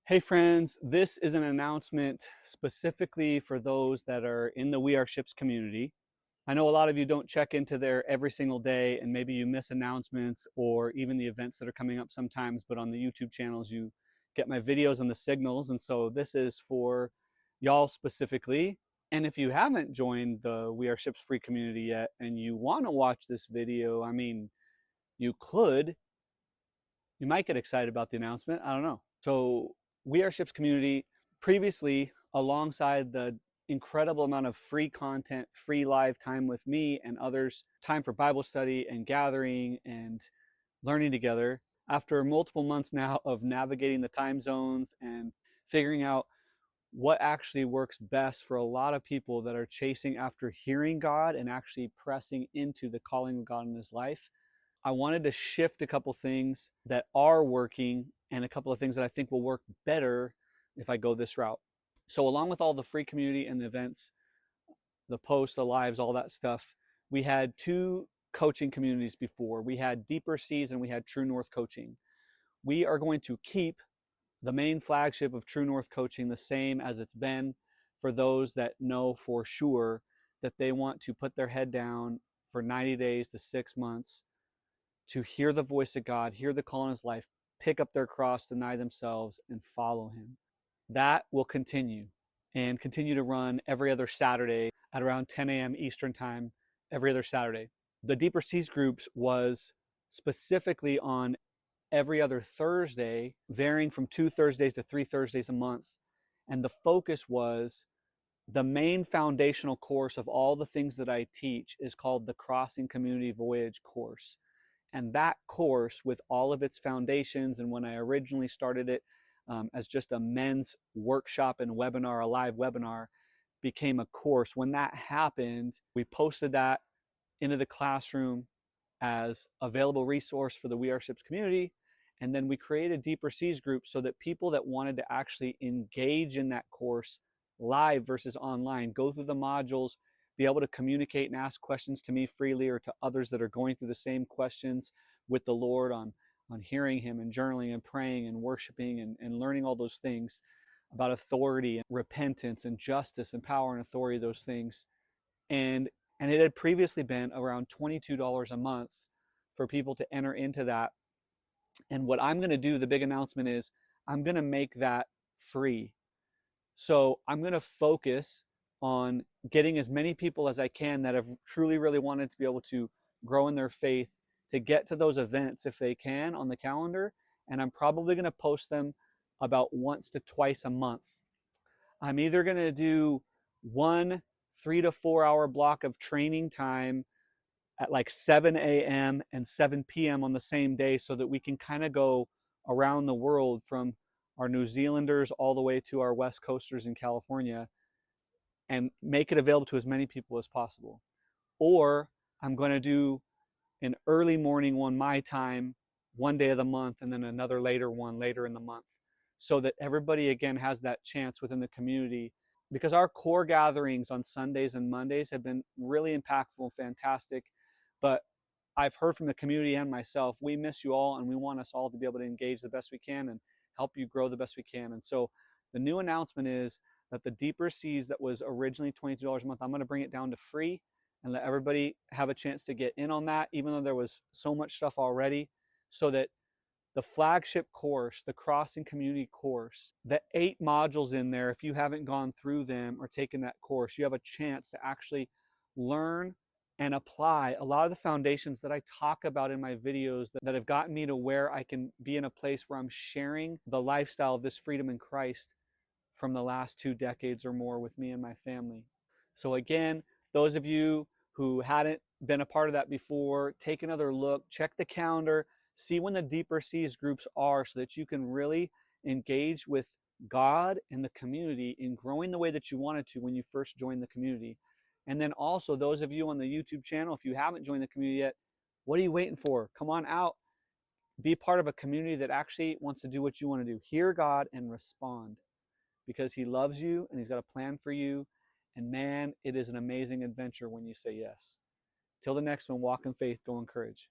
Hey friends, this is an announcement specifically for those that are in the We Are Ships community. I know a lot of you don't check into there every single day and maybe you miss announcements or even the events that are coming up sometimes, but on the YouTube channels you get my videos and the signals, and so this is for y'all specifically. And if you haven't joined the We Are Ships free community yet and you want to watch this video, you could. You might get excited about the announcement. I don't know. So We Are Ships community, previously, alongside the incredible amount of free content, free live time with me and others, time for Bible study and gathering and learning together. After multiple months now of navigating the time zones and figuring out what actually works best for a lot of people that are chasing after hearing God and actually pressing into the calling of God in his life, I wanted to shift a couple things that are working and a couple of things that I think will work better if I go this route. So along with all the free community and the events, the posts, the lives, all that stuff, we had two coaching communities before. We had Deeper Seas and we had True North Coaching. We are going to keep the main flagship of True North Coaching the same as it's been for those that know for sure that they want to put their head down for 90 days to 6 months to hear the voice of God, hear the call in his life, pick up their cross, deny themselves, and follow him. That will continue and continue to run every other Saturday at around 10 a.m. Eastern time, every other Saturday. The Deeper Seas groups was specifically on every other Thursday, varying from 2 Thursdays to 3 Thursdays a month. And the focus was the main foundational course of all the things that I teach is called the Crossing Community Voyage course. And that course, with all of its foundations, and when I originally started it as just a men's workshop and webinar, a live webinar, became a course. When that happened, we posted that into the classroom as available resource for the We Are Ships community. And then we created Deeper Seas groups so that people that wanted to actually engage in that course live versus online, go through the modules, be able to communicate and ask questions to me freely or to others that are going through the same questions with the Lord on hearing him and journaling and praying and worshiping and learning all those things about authority and repentance and justice and power and authority, those things. And it had previously been around $22 a month for people to enter into that. And what I'm going to do, the big announcement is I'm going to make that free. So I'm going to focus on getting as many people as I can that have truly, really wanted to be able to grow in their faith to get to those events if they can on the calendar. And I'm probably going to post them about once to twice a month. I'm either going to do one 3 to 4 hour block of training time at like 7 a.m. and 7 p.m. on the same day so that we can kind of go around the world from our New Zealanders all the way to our West Coasters in California and make it available to as many people as possible. Or I'm going to do an early morning one my time, one day of the month, and then another later one later in the month, so that everybody again has that chance within the community. Because our core gatherings on Sundays and Mondays have been really impactful and fantastic, but I've heard from the community and myself, we miss you all and we want us all to be able to engage the best we can and help you grow the best we can. And so the new announcement is that the Deeper Seas that was originally $22 a month, I'm going to bring it down to free and let everybody have a chance to get in on that, even though there was so much stuff already, so that the flagship course, the Crossing Community course, the 8 modules in there, if you haven't gone through them or taken that course, you have a chance to actually learn and apply a lot of the foundations that I talk about in my videos that have gotten me to where I can be in a place where I'm sharing the lifestyle of this freedom in Christ from the last 2 decades or more with me and my family. So again, those of you who hadn't been a part of that before, take another look, check the calendar, see when the Deeper Seas groups are so that you can really engage with God and the community in growing the way that you wanted to when you first joined the community. And then also those of you on the YouTube channel, if you haven't joined the community yet, what are you waiting for? Come on out. Be part of a community that actually wants to do what you want to do. Hear God and respond, because he loves you and he's got a plan for you. And man, it is an amazing adventure when you say yes. Till the next one, walk in faith, go in courage.